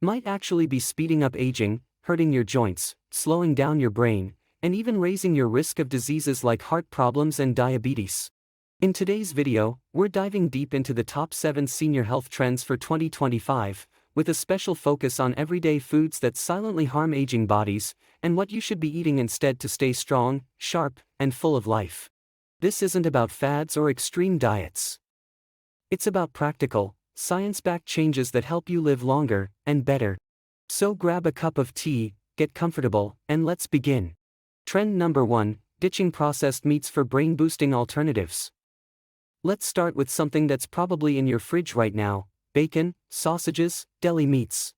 might actually be speeding up aging, hurting your joints, slowing down your brain, and even raising your risk of diseases like heart problems and diabetes. In today's video, we're diving deep into the top 7 senior health trends for 2025, with a special focus on everyday foods that silently harm aging bodies, and what you should be eating instead to stay strong, sharp, and full of life. This isn't about fads or extreme diets. It's about practical, science-backed changes that help you live longer and better. So grab a cup of tea, get comfortable, and let's begin. Trend number 1, ditching processed meats for brain-boosting alternatives. Let's start with something that's probably in your fridge right now: bacon, sausages, deli meats.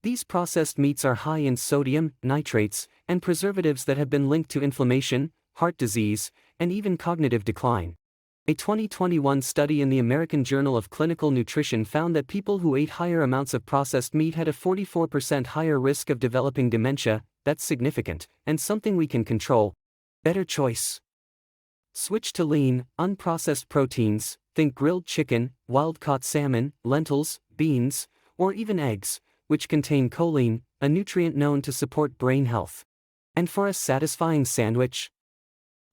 These processed meats are high in sodium, nitrates, and preservatives that have been linked to inflammation, heart disease, and even cognitive decline. A 2021 study in the American Journal of Clinical Nutrition found that people who ate higher amounts of processed meat had a 44% higher risk of developing dementia. That's significant, and something we can control. Better choice. Switch to lean, unprocessed proteins. Think grilled chicken, wild-caught salmon, lentils, beans, or even eggs, which contain choline, a nutrient known to support brain health. And for a satisfying sandwich,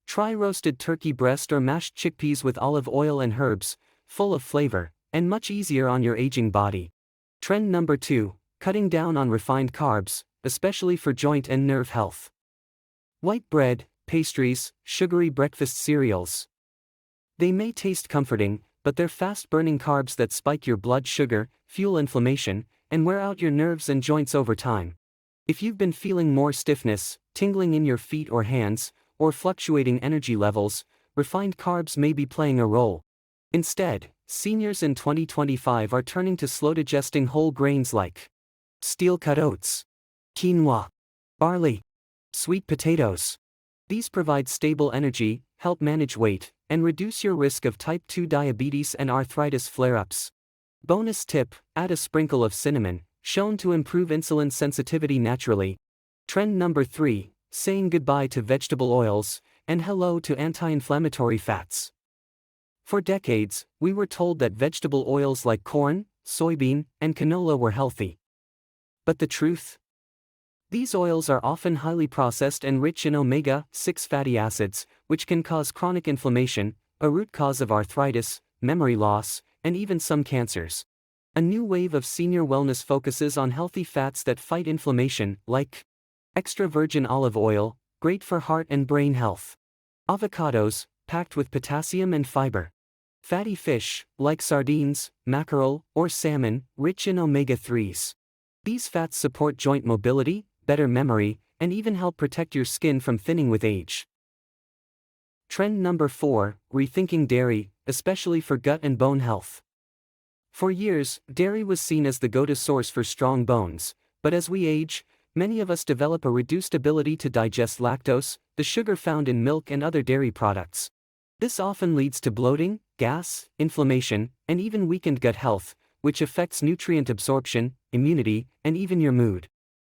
try roasted turkey breast or mashed chickpeas with olive oil and herbs, full of flavor, and much easier on your aging body. Trend number 2, cutting down on refined carbs, especially for joint and nerve health. White bread, pastries, sugary breakfast cereals. They may taste comforting, but they're fast-burning carbs that spike your blood sugar, fuel inflammation, and wear out your nerves and joints over time. If you've been feeling more stiffness, tingling in your feet or hands, or fluctuating energy levels, refined carbs may be playing a role. Instead, seniors in 2025 are turning to slow-digesting whole grains like steel-cut oats, quinoa, barley, sweet potatoes. These provide stable energy, help manage weight, and reduce your risk of type 2 diabetes and arthritis flare-ups. Bonus tip: add a sprinkle of cinnamon, shown to improve insulin sensitivity naturally. Trend number 3, saying goodbye to vegetable oils, and hello to anti-inflammatory fats. For decades, we were told that vegetable oils like corn, soybean, and canola were healthy. But the truth? These oils are often highly processed and rich in omega-6 fatty acids, which can cause chronic inflammation, a root cause of arthritis, memory loss, and even some cancers. A new wave of senior wellness focuses on healthy fats that fight inflammation, like extra virgin olive oil, great for heart and brain health. Avocados, packed with potassium and fiber. Fatty fish, like sardines, mackerel, or salmon, rich in omega-3s. These fats support joint mobility, better memory, and even help protect your skin from thinning with age. Trend number 4, rethinking dairy, especially for gut and bone health. For years, dairy was seen as the go-to source for strong bones, but as we age, many of us develop a reduced ability to digest lactose, the sugar found in milk and other dairy products. This often leads to bloating, gas, inflammation, and even weakened gut health, which affects nutrient absorption, immunity, and even your mood.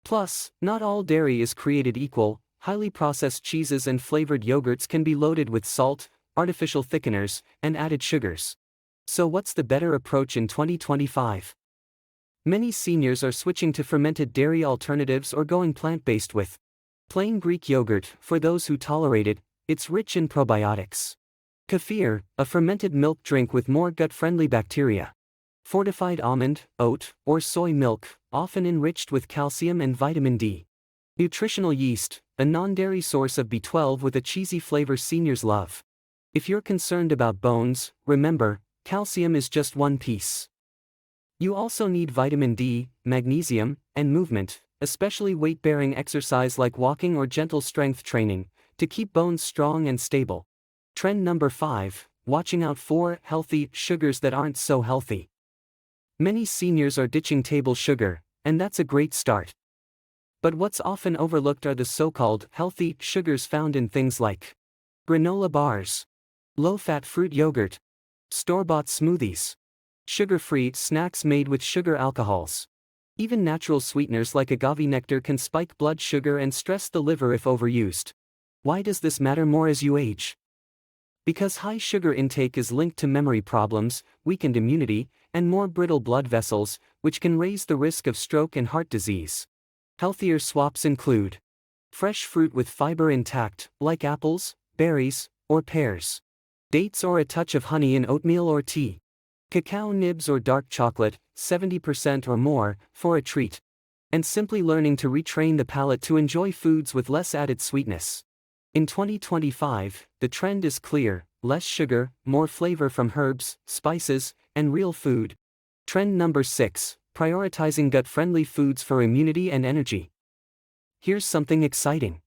Plus, not all dairy is created equal. Highly processed cheeses and flavored yogurts can be loaded with salt, artificial thickeners, and added sugars. So what's the better approach in 2025? Many seniors are switching to fermented dairy alternatives or going plant-based with plain Greek yogurt. For those who tolerate it, it's rich in probiotics. Kefir, a fermented milk drink with more gut-friendly bacteria. Fortified almond, oat, or soy milk, often enriched with calcium and vitamin D. Nutritional yeast, a non-dairy source of B12 with a cheesy flavor seniors love. If you're concerned about bones, remember, calcium is just one piece. You also need vitamin D, magnesium, and movement, especially weight-bearing exercise like walking or gentle strength training, to keep bones strong and stable. Trend number 5, watching out for healthy sugars that aren't so healthy. Many seniors are ditching table sugar, and that's a great start. But what's often overlooked are the so-called healthy sugars found in things like granola bars, low-fat fruit yogurt, store-bought smoothies, sugar-free snacks made with sugar alcohols. Even natural sweeteners like agave nectar can spike blood sugar and stress the liver if overused. Why does this matter more as you age? Because high sugar intake is linked to memory problems, weakened immunity, and more brittle blood vessels, which can raise the risk of stroke and heart disease. Healthier swaps include fresh fruit with fiber intact, like apples, berries, or pears. Dates or a touch of honey in oatmeal or tea. Cacao nibs or dark chocolate, 70% or more, for a treat. And simply learning to retrain the palate to enjoy foods with less added sweetness. In 2025, the trend is clear: less sugar, more flavor from herbs, spices, and real food. Trend number 6, prioritizing gut-friendly foods for immunity and energy. Here's something exciting.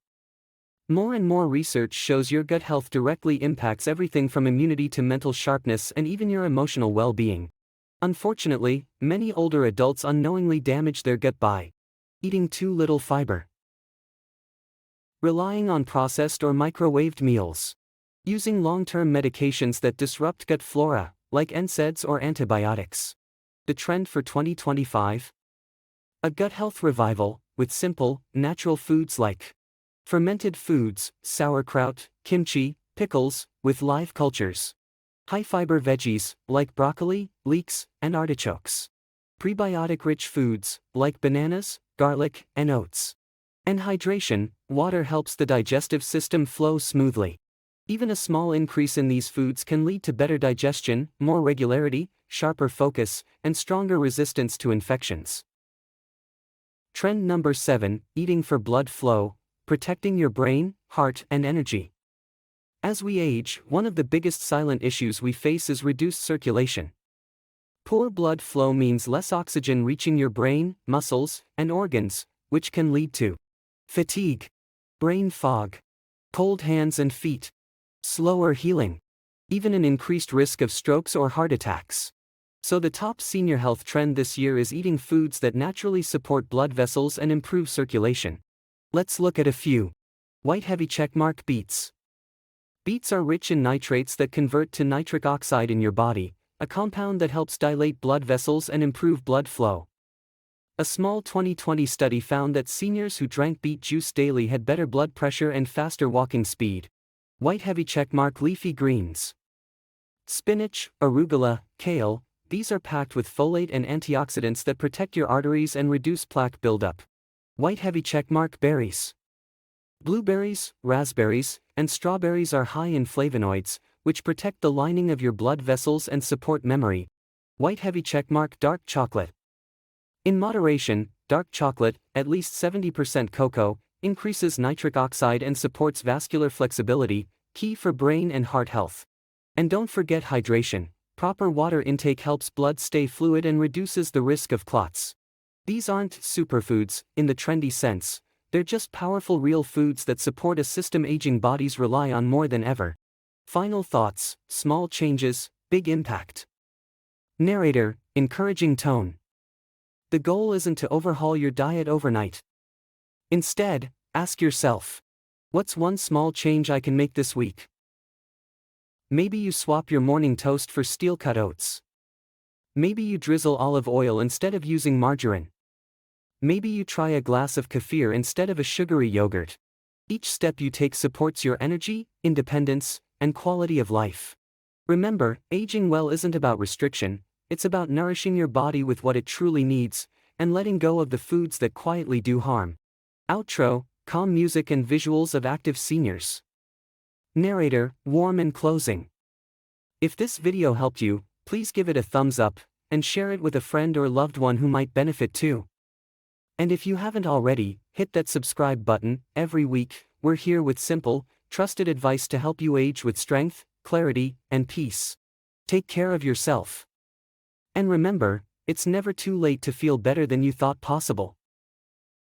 More and more research shows your gut health directly impacts everything from immunity to mental sharpness and even your emotional well-being. Unfortunately, many older adults unknowingly damage their gut by eating too little fiber, relying on processed or microwaved meals, using long-term medications that disrupt gut flora, like NSAIDs or antibiotics. The trend for 2025? A gut health revival, with simple, natural foods like fermented foods, sauerkraut, kimchi, pickles, with live cultures. High-fiber veggies, like broccoli, leeks, and artichokes. Prebiotic-rich foods, like bananas, garlic, and oats. And hydration, water helps the digestive system flow smoothly. Even a small increase in these foods can lead to better digestion, more regularity, sharper focus, and stronger resistance to infections. Trend number 7, eating for blood flow, protecting your brain, heart, and energy. As we age, one of the biggest silent issues we face is reduced circulation. Poor blood flow means less oxygen reaching your brain, muscles, and organs, which can lead to fatigue, brain fog, cold hands and feet, slower healing, even an increased risk of strokes or heart attacks. So the top senior health trend this year is eating foods that naturally support blood vessels and improve circulation. Let's look at a few. White heavy checkmark beets. Beets are rich in nitrates that convert to nitric oxide in your body, a compound that helps dilate blood vessels and improve blood flow. A small 2020 study found that seniors who drank beet juice daily had better blood pressure and faster walking speed. White heavy checkmark leafy greens. Spinach, arugula, kale, these are packed with folate and antioxidants that protect your arteries and reduce plaque buildup. White heavy checkmark berries. Blueberries, raspberries, and strawberries are high in flavonoids, which protect the lining of your blood vessels and support memory. White heavy checkmark dark chocolate. In moderation, dark chocolate, at least 70% cocoa, increases nitric oxide and supports vascular flexibility, key for brain and heart health. And don't forget hydration. Proper water intake helps blood stay fluid and reduces the risk of clots. These aren't superfoods, in the trendy sense, they're just powerful real foods that support a system aging bodies rely on more than ever. Final thoughts: small changes, big impact. Narrator, encouraging tone. The goal isn't to overhaul your diet overnight. Instead, ask yourself, what's one small change I can make this week? Maybe you swap your morning toast for steel-cut oats. Maybe you drizzle olive oil instead of using margarine. Maybe you try a glass of kefir instead of a sugary yogurt. Each step you take supports your energy, independence, and quality of life. Remember, aging well isn't about restriction, it's about nourishing your body with what it truly needs, and letting go of the foods that quietly do harm. Outro, calm music and visuals of active seniors. Narrator, warm and closing. If this video helped you, please give it a thumbs up, and share it with a friend or loved one who might benefit too. And if you haven't already, hit that subscribe button. Every week, we're here with simple, trusted advice to help you age with strength, clarity, and peace. Take care of yourself. And remember, it's never too late to feel better than you thought possible.